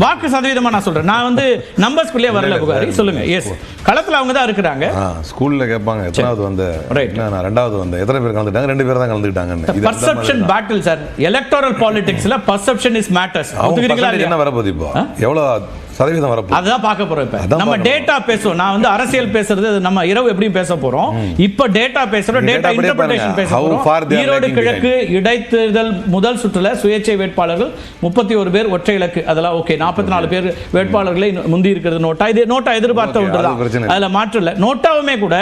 வாக்கு சதவீதமா நான் சொல்றேன். நான் வந்து நம்பர்ஸ்குள்ளே வரல புகாரி. சொல்லுங்க. எஸ், களத்துல அவங்க தான் இருக்கிறாங்க. ஸ்கூல்ல கேட்பாங்க எத்தனாவது வந்த, நான் ரெண்டாவது வந்த, எத்தனை பேர் கலந்துட்டாங்க, 2 பேர் தான் கலந்துட்டாங்க. Perception battle sir. எலக்டோரல் பாலிடிக்ஸ்ல பர்செப்ஷன் இஸ் மேட்டர்ஸ். என்ன வரப்போகுது இப்போ, எவ்வளவு சதவீதம் வரப்போகுது அதான் பார்க்க போறோம். இப்ப நம்ம டேட்டா பேசுவோம். நான் வந்து அரசியல் பேசுறது நம்ம இரவு எப்படியும் பேச போறோம். இப்ப டேட்டா பேசுறோம், டேட்டா இன்டர்பிரேஷன் பேச போறோம். ஈரோடு கிழக்கு இடைத்தேர்தல் முதல் சுற்றுல சுயேட்சை வேட்பாளர்கள் 31 பேர் ஒற்றை இலக்கு. அதெல்லாம் ஓகே. 44 பேர் வேட்பாளர்களை முந்தி இருக்கிறது நோட்டா. இது நோட்டா எதிர்பார்த்த ஒன்றுதான், அதுல மாற்று இல்லை. நோட்டாவுமே கூட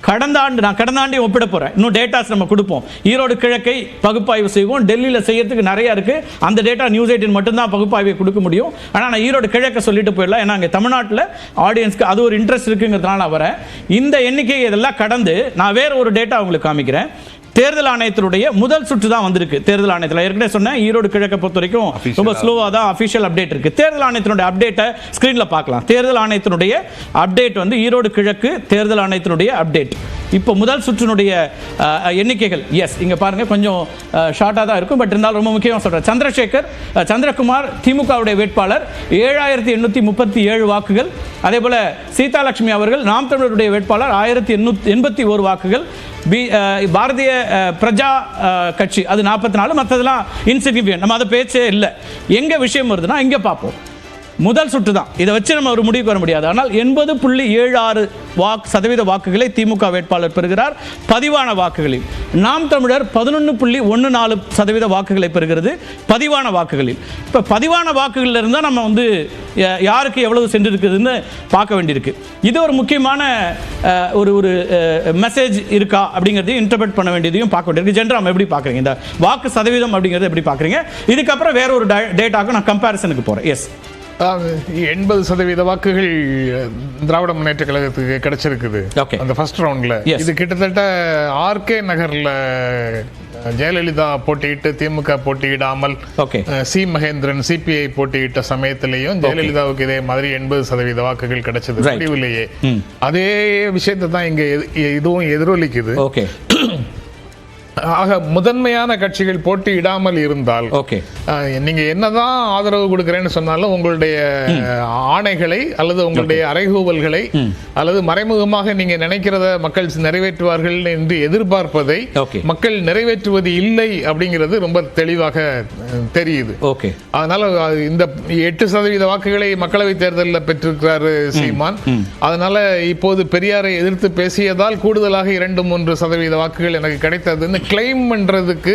கடந்த ஆண்டு ஒப்பிட போறேன். இன்னும் டேட்டாஸ் நம்ம கொடுப்போம். ஈரோடு கிழக்கை பகுப்பாய்வு செய்வோம். டெல்லியில செய்யறதுக்கு நிறைய இருக்கு. அந்த டேட்டா நியூஸ் 18 மட்டும் தான் பகுப்பாய்வை கொடுக்க முடியும். ஆனா நான் ஈரோடு கிழக்க சொல்லிட்டு போயிடலாம். ஏன்னா அங்கே தமிழ்நாட்டில் ஆடியன்ஸ்க்கு அது ஒரு இன்ட்ரெஸ்ட் இருக்குங்கிறதுனால நான் வரேன். இந்த எண்ணிக்கை இதெல்லாம் கடந்து நான் வேற ஒரு டேட்டா உங்களுக்கு காமிக்கிறேன். தேர்தல் ஆணையத்தினுடைய முதல் சுற்று தான் வந்திருக்கு. தேர்தல் ஆணையத்தில் ஏற்கனவே சொன்னேன், ஈரோடு கிழக்கை பொறுத்த வரைக்கும் ரொம்ப ஸ்லோவாக தான் அஃபிஷியல் அப்டேட் இருக்கு. தேர்தல் ஆணையத்தினுடைய அப்டேட்டை ஸ்கிரீனில் பார்க்கலாம். தேர்தல் ஆணையத்தினுடைய அப்டேட் வந்து ஈரோடு கிழக்கு தேர்தல் ஆணையத்தினுடைய அப்டேட். இப்போ முதல் சுற்றினுடைய எண்ணிக்கைகள் எஸ் இங்கே பாருங்க, கொஞ்சம் ஷார்ட்டாக தான் இருக்கும். பட் இருந்தாலும் ரொம்ப முக்கியமாக சொல்கிறேன். சந்திரகுமார் திமுகவுடைய வேட்பாளர் 7837 வாக்குகள். அதே போல சீதாலட்சுமி அவர்கள் நாம் தமிழருடைய வேட்பாளர் 1881 வாக்குகள். பாரதிய பிரஜா கட்சி அது 44. மற்றதெல்லாம் இன்சிக்னிஃபிகன்ட், நம்ம அதை பேச்சே இல்லை. எங்க விஷயம் வருதுன்னா இங்க பார்ப்போம். முதல் சுற்று தான், இதை வச்சு நம்ம ஒரு முடிவுக்கு வர முடியாது. ஆனால் 80.76% வாக்குகளை திமுக வேட்பாளர் பெறுகிறார். பதிவான வாக்குகளில் நாம் தமிழர் 11.14% வாக்குகளை பெறுகிறது பதிவான வாக்குகளில். இப்போ பதிவான வாக்குகளில் இருந்தால் நம்ம வந்து யாருக்கு எவ்வளவு சென்றிருக்குதுன்னு பார்க்க வேண்டியிருக்கு. இது ஒரு முக்கியமான ஒரு மெசேஜ் இருக்கா அப்படிங்கிறதையும் இன்டர்பிரட் பண்ண வேண்டியதையும் பார்க்க வேண்டியிருக்கு. ஜென்ரல் எப்படி பார்க்குறீங்க இந்த வாக்கு சதவீதம் அப்படிங்கிறத எப்படி பார்க்குறீங்க? இதுக்கப்புறம் வேற ஒரு டேட்டாவுக்கு நான் கம்பேரிசனுக்கு போகிறேன். எஸ், 80% வாக்குகள் திராவிட முன்னேற்ற கழகத்துக்கு கிடைச்சிருக்குது அந்த ஃபர்ஸ்ட் ரவுண்ட்ல. இது கிட்டத்தட்ட ஆர்கே நகர்ல ஜெயலலிதா போட்டியிட்டு திமுக போட்டியிடாமல் சி மகேந்திரன் சிபிஐ போட்டியிட்ட சமயத்திலையும் ஜெயலலிதாவுக்கு இதே மாதிரி 80% வாக்குகள் கிடைச்சது முடிவிலேயே. அதே விஷயத்தை தான் இங்க இதுவும் எதிரொலிக்குது. ஆக முதன்மையான கட்சிகள் போட்டியிடாமல் இருந்தால் நீங்க என்னதான் ஆதரவு கொடுக்கிறேன்னு சொன்னாலும் உங்களுடைய ஆணைகளை அல்லது உங்களுடைய அறைகூவல்களை அல்லது மறைமுகமாக நீங்க நினைக்கிறத மக்கள் நிறைவேற்றுவார்கள் என்று எதிர்பார்ப்பதை மக்கள் நிறைவேற்றுவது இல்லை அப்படிங்கிறது ரொம்ப தெளிவாக தெரியுது. அதனால இந்த 8% வாக்குகளை மக்களவை தேர்தலில் பெற்றிருக்கிறாரு சீமான். அதனால இப்போது பெரியாரை எதிர்த்து பேசியதால் கூடுதலாக 2-3% வாக்குகள் எனக்கு கிடைத்ததுன்னு கிளைம் பண்றதுக்கு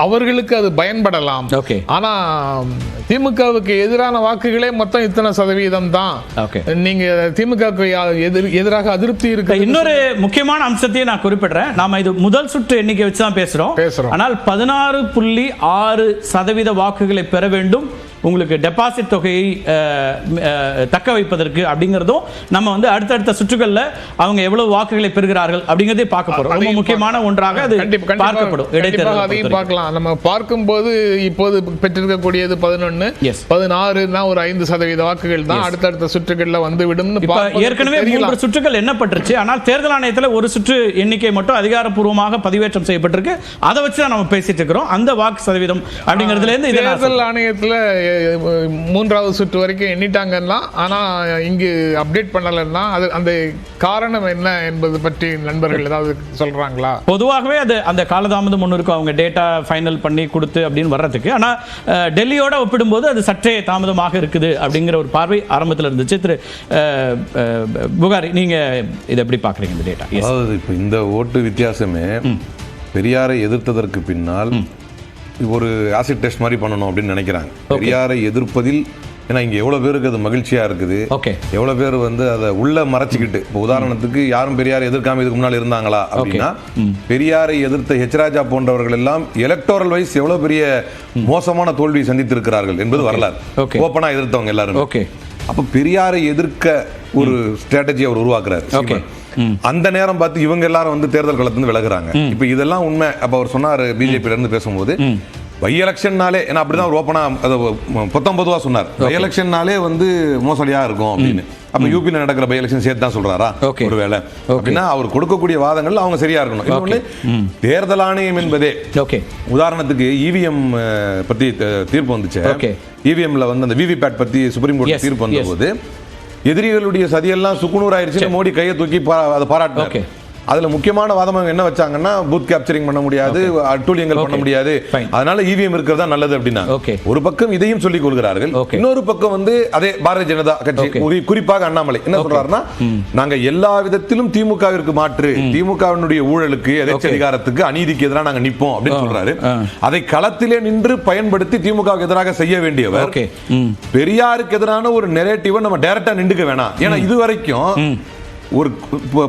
அவர்களுக்கு அது பயன்படலாம். ஆனா திமுகவுக்கு எதிரான வாக்குகளே மொத்தம் இத்தனை சதவீதம் தான். நீங்க திமுகவுக்கு எதிராக அதிருப்தி இருக்கு. இன்னொரு முக்கியமான அம்சத்தையும் நான் குறிப்பிடுறேன். நாம இது முதல் சுற்று எண்ணிக்கை வச்சு தான் பேசுறோம். ஆனால் 16.6% வாக்குகளை பெற வேண்டும் உங்களுக்கு டெபாசிட் தொகையை தக்க வைப்பதற்கு அப்படிங்கிறதும் நம்ம வந்து அடுத்தடுத்த சுற்றுகளில் அவங்க எவ்வளவு வாக்குகளை பெறுகிறார்கள் அப்படிங்கிறதே பார்க்க போறோம். ரொம்ப முக்கியமான ஒன்றாக அது பார்க்கப்படும். அதையும் பார்க்கலாம். நம்ம பார்க்கும்போது இப்போது பெற்றிருக்கக்கூடியது 11, 16 தான் ஒரு 5% வாக்குகள் தான் அடுத்தடுத்த சுற்றுகளில் வந்து விடும். ஏற்கனவே 3 சுற்றுகள் எண்ணப்பட்டுருச்சு. ஆனால் தேர்தல் ஆணையத்தில் ஒரு சுற்று எண்ணிக்கை மட்டும் அதிகாரப்பூர்வமாக பதிவேற்றம் செய்யப்பட்டிருக்கு. அதை வச்சு தான் நம்ம பேசிட்டு இருக்கிறோம். அந்த வாக்கு சதவீதம் அப்படிங்கிறதுல இருந்து தேர்தல் ஆணையத்தில் 3வது சுற்று வரைக்கும் எண்ணிட்டாங்கன்னா, ஆனா இங்கு அப்டேட் பண்ணலன்னா அது அந்த காரணம் என்ன என்பது பற்றி நண்பர்கள் ஏதாவது சொல்றாங்களா? பொதுவாகவே அது அந்த காலதாமதம் ஒன்று இருக்கும், அவங்க டேட்டா ஃபைனல் பண்ணி கொடுத்து அப்படின்னு வர்றதுக்கு. ஆனா டெல்லியோட ஒப்பிடும்போது அது சற்றே தாமதமாக இருக்குது அப்படிங்கிற ஒரு பார்வை ஆரம்பத்தில் இருந்துச்சு. திரு புகாரி, நீங்க இதை எப்படி பாக்குறீங்க இந்த டேட்டா? அதாவது இப்போ இந்த ஓட்டு வித்தியாசமே பெரியாரை எதிர்த்ததற்கு பின்னால் ஒரு ஆசிட் டெஸ்ட் மாதிரி பண்ணணும் அப்படின்னு நினைக்கிறாங்க. பெரியாரை எதிர்ப்பதில், ஏன்னா இங்க எவ்வளவு பேருக்கு அது மகிழ்ச்சியா இருக்குது, எவ்வளவு பேர் வந்து அதை உள்ள மறைச்சிக்கிட்டு, இப்போ உதாரணத்துக்கு யாரும் பெரியாரை எதிர்க்காம இதுக்கு முன்னால் இருந்தாங்களா அப்படின்னா, பெரியாரை எதிர்த்த ஹெச் ராஜா போன்றவர்கள் எல்லாம் எலக்டோரல் வைஸ் எவ்வளவு பெரிய மோசமான தோல்வி சந்தித்து இருக்கிறார்கள் என்பது வரலாறு. ஓப்பனா எதிர்த்தவங்க எல்லாரும். அப்ப பெரியாரை எதிர்க்க ஒரு ஸ்ட்ராட்டஜி அவர் உருவாக்குறாரு. அந்த நேரம் பார்த்து இவங்க எல்லாரும் வந்து தேர்தல் களத்துல இருந்து விலகுறாங்க. இப்ப இதெல்லாம் உண்மை. அப்ப அவர் சொன்னாரு பிஜேபியில இருந்து பேசும்போது, பை எலெக்ஷன்னாலே ஏன்னா அப்படிதான் ஒரு ஓப்பனா பொத்தம்பதுவா சொன்னார். பை எலெக்ஷன்னாலே வந்து மோசடியா இருக்கும் அப்படின்னு. அப்ப யூபியில் நடக்கிற பை எலெக்ஷன் சேர்த்து தான் சொல்றாரா ஒருவேளை அப்படின்னா அவர் கொடுக்கக்கூடிய வாதங்கள் அவங்க சரியா இருக்கணும். இன்னொன்னு தேர்தல் ஆணையம் என்பதே உதாரணத்துக்கு இவிஎம் பத்தி தீர்ப்பு வந்துச்சு. இவிஎம்ல வந்து அந்த விவிபேட் பத்தி சுப்ரீம் கோர்ட் தீர்ப்பு வந்த போது எதிரிகளுடைய சதியெல்லாம் சுக்குநூறு ஆயிடுச்சு. மோடி கையை தூக்கி அதை பாராட்டினார். அதுல முக்கியமான வாதம் என்ன வச்சாங்கன்னா பூத் கேப்சரிங் பண்ண முடியாது, அட்டூழியங்கள் பண்ண முடியாது, அதனால இவிஎம் இருக்கிறதா நல்லது அப்படின்னா ஒரு பக்கம் இதையும் சொல்லிக் கொள்கிறார்கள். இன்னொரு பக்கம் வந்து அதே பாரதிய ஜனதா கட்சி குறிப்பாக அண்ணாமலை என்ன சொல்றாருன்னா நாங்க எல்லா விதத்திலும் திமுகவிற்கு மாற்று, திமுகவினுடைய ஊழலுக்கு எதிர்த்து அதிகாரத்துக்கு அநீதிக்கு எதிராக நாங்க நிப்போம் அப்படின்னு சொல்றாரு. அதை களத்திலே நின்று பயன்படுத்தி திமுகவுக்கு எதிராக செய்ய வேண்டியவர் பெரியாருக்கு எதிரான ஒரு நெரேட்டிவை நம்ம டைரக்டா நின்றுக்க வேணாம். ஏன்னா இதுவரைக்கும் ஒரு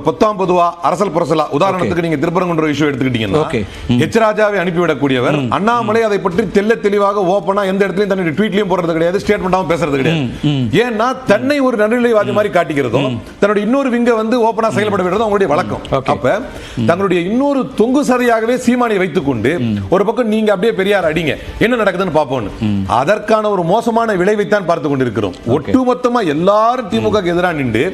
பொத்தாம் பொதுவா அரசல் புரசலா உதாரணத்துக்கு நீங்க திருப்பரங்குன்ற இஷ்யூ எடுத்துக்கிட்டீங்கன்னா எச் ராஜாவை அனுப்பிவிடக்கூடியவர் அண்ணாமலை அதை பற்றி தெல்ல தெளிவாக ஓப்பனா எந்த இடத்துலயும் தன்னுடைய ட்வீட்லயும் போறது கிடையாது, ஸ்டேட்மெண்டாவும் பேசுறது கிடையாது. ஏன்னா தன்னை ஒரு நடுநிலைவாதி மாதிரி காட்டிக்கிறதும் தன்னுடைய இன்னொரு விங்க வந்து ஓப்பனா செயல்பட விடுறதும் அவங்களுடைய வழக்கம். அப்ப தங்களுடைய இன்னொரு தொங்கு சதையாகவே சீமானை வைத்துக் கொண்டு ஒரு பக்கம் நீங்க அப்படியே பெரியார் அடிங்க என்ன நடக்குதுன்னு பார்ப்போம். அதற்கான ஒரு மோசமான விளைவைத்தான் பார்த்து கொண்டிருக்கிறோம். ஒட்டுமொத்தமா எல்லாரும் திமுக எதிராக நின்று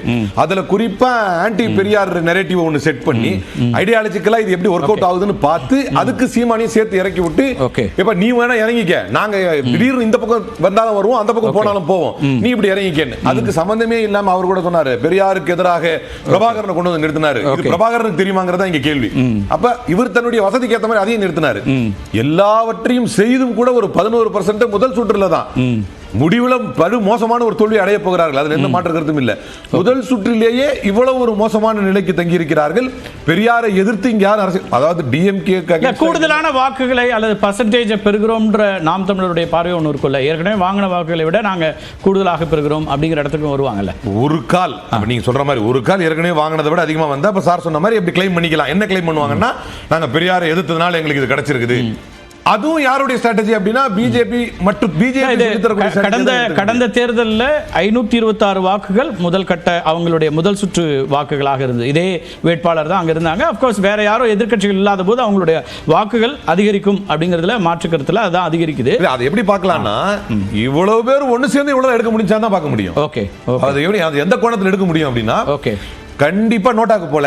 அதுல குறிப்பா ஆன்டி பெரியார் நரேட்டிவ் ஒன்னு செட் பண்ணி ஐடியாலஜிக்கலா இது எப்படி வொர்க் அவுட் ஆகுதுன்னு பார்த்து அதுக்கு சீமானியும் சேர்த்து இறக்கி விட்டு இப்ப நீ வேணா இறங்கிக்க, நாங்க திடீர்னு இந்த பக்கம் வந்தாலும் வருவோம் அந்த பக்கம் போனாலும் போவோம், நீ இப்படி இறங்கிக்கன்னு. அதுக்கு சம்பந்தமே இல்லாம அவர் கூட சொன்னாரு பெரியாருக்கு எதிராக பிரபாகரனை கொண்டு வந்து நிறுத்தினாரு. இது பிரபாகரனுக்கு தெரியுமாங்கிறதா இங்க கேள்வி. அப்ப இவர் தன்னுடைய வசதிக்கு ஏற்ற மாதிரி அதையும் நிறுத்தினாரு. எல்லாவற்றையும் செய்தும் கூட ஒரு 11% முதல் சுற்றுல தான் முடிவுல படு மோசமான ஒரு தோல்வி அடைய போகிறார்கள். அதுல எந்த மாற்று கருத்தும் இல்ல. முதல் சுற்றிலேயே இவ்வளவு ஒரு மோசமான நிலைக்கு தங்கி இருக்கிறார்கள். பெரியாரை எதிர்த்து இங்க யார் அரசு, அதாவது டிஎம்கே கூடுதலான வாக்குகளை அல்லது பர்சன்டேஜ் பெறுகிறோம்ன்ற நாம் தமிழருடைய பார்வை ஒன்று இருக்குல்ல, ஏற்கனவே வாங்கின வாக்குகளை விட நாங்க கூடுதலாக பெறுகிறோம் அப்படிங்கிற இடத்துக்கு வருவாங்கல்ல. ஒரு கால் நீங்க சொல்ற மாதிரி ஒரு கால் ஏற்கனவே வாங்கினதை விட அதிகமா வந்தா அப்ப சார் சொன்ன மாதிரி எப்படி கிளைம் பண்ணிக்கலாம். என்ன கிளைம் பண்ணுவாங்கன்னா நாங்க பெரியாரை எதிர்த்ததுனால எங்களுக்கு இது கிடைச்சிருக்குது. அதுவும் யாருடைய ஸ்ட்ராட்டஜி அப்படின்னா பிஜேபி மற்றும் கடந்த தேர்தலில் 526 வாக்குகள் முதல் கட்ட அவங்களுடைய முதல் சுற்று வாக்குகளாக இருந்தது. இதே வேட்பாளர் தான் அங்க இருந்தாங்க. அப்கோர்ஸ் வேற யாரோ எதிர்க்கட்சிகள் இல்லாத போது அவங்களுடைய வாக்குகள் அதிகரிக்கும் அப்படிங்கிறதுல மாற்று கருத்துல அதான் அதிகரிக்குது. அதை எப்படி பார்க்கலாம்னா இவ்வளவு பேர் ஒன்னு சேர்ந்து இவ்வளவு எடுக்க முடிஞ்சாதான் பார்க்க முடியும். ஓகே அது எப்படி அது எந்த கோணத்தில் எடுக்க முடியும் அப்படின்னா கண்டிப்பா நோட்டாக்கு போல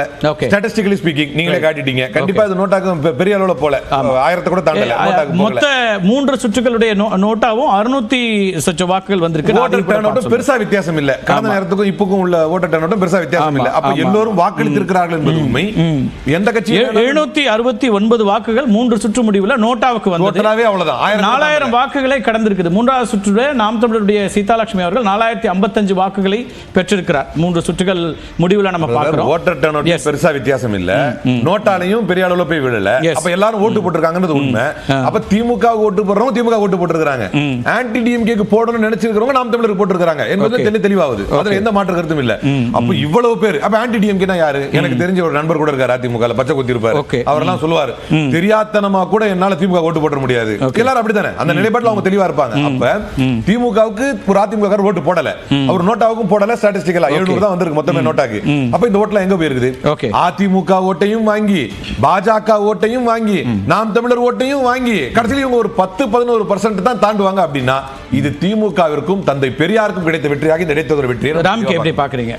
ஸ்டாட்டிஸ்டிக்கலி ஸ்பீக்கிங் நீங்களே காட்டிட்டீங்க. கண்டிப்பா இது நோட்டாக்கு பெரிய அளவுல போல 1000 கூட தாண்டல. மொத்த 3 சுற்றுகளுடைய நோட்டாவும் 600 சொச்ச வாக்குகள் வந்திருக்கு. ஓட்டர் டர்னவுட் பெருசா வித்தியாசம் இல்ல. கடந்த நேரத்துக்கும் இப்போக்கும் உள்ள ஓட்டர் டர்னவுட் பெருசா வித்தியாசம் இல்ல. அப்ப எல்லோரும் வாக்களித்திருக்கிறார்கள் என்பது உண்மை. எந்த கட்சி 769 வாக்குகள் 3 சுற்று முடிவுல நோட்டாவுக்கு வந்தது. நோட்டாவே அவ்வளவுதான் 4000 வாக்குகளை கடந்திருக்குது. மூன்றாவது சுற்றுல நாம் தமிழருடைய சீதாலட்சுமி அவர்கள் 4055 வாக்குகளை பெற்றிருக்கிறார். 3 சுற்றுகள் முடிவுல நம்ம பார்க்கிறோம். ஓட்டர் டர்னவுட் பெருசா வித்தியாசம் இல்ல. நோட்டாலையும் பெரிய அளவுல போய் விழல. அப்ப எல்லாரும் ஓட்டு போட்டுருக்காங்கன்றது உண்மை. அப்ப திமுக ஓட்டு போடுறவங்க திமுக ஓட்டு போட்டுருக்காங்க, ஆன்டி டிஎம்கேக்கு போடணும்னு நினைச்சிருக்கிறவங்க நாம் தமிழருக்கு போட்டுருக்காங்க என்பது தெளிவாகுது. அதுல எந்த மாற்று கருத்தும் இல்ல. அப்ப இவ்வளவு பேர் அப்ப ஆன்டி டிஎம்கேனா யாரு? எனக்கு தெரிஞ்ச ஒரு நண்பர் கூட இருக்காரு அதிமுக பச்சை குத்தி இருப்பாரு. அவரெல்லாம் சொல்லுவாரு தெரியாதனமா கூட என்னால திமுக ஓட்டு போட முடியாது. எல்லாரும் அப்படித்தானே அந்த நிலைப்பாட்டில் அவங்க தெளிவா இருப்பாங்க. அப்ப திமுகவுக்கு ஒரு அதிமுக ஓட்டு போடல, அவர் நோட்டாவுக்கும் போடல. ஸ்டாட்டிஸ்டிக்கலா 700 தான் வந்திருக்கு மொத்தமே நோட்டாக்கு. அப்ப இந்த ஓட்டுல எங்க போயிருக்குது? அதிமுக ஓட்டையும் வாங்கி பாஜக ஓட்டையும் வாங்கி நாம் தமிழர் ஓட்டையும் வாங்கி கடைசியில் இவங்க ஒரு 10-11% தான் தாண்டுவாங்க அப்படின்னா இது திமுகவிற்கும் தந்தை பெரியாருக்கும் கிடைத்த வெற்றியாக இந்த இடைத்தேர்தல் வெற்றியை எப்படி பாக்குறீங்க?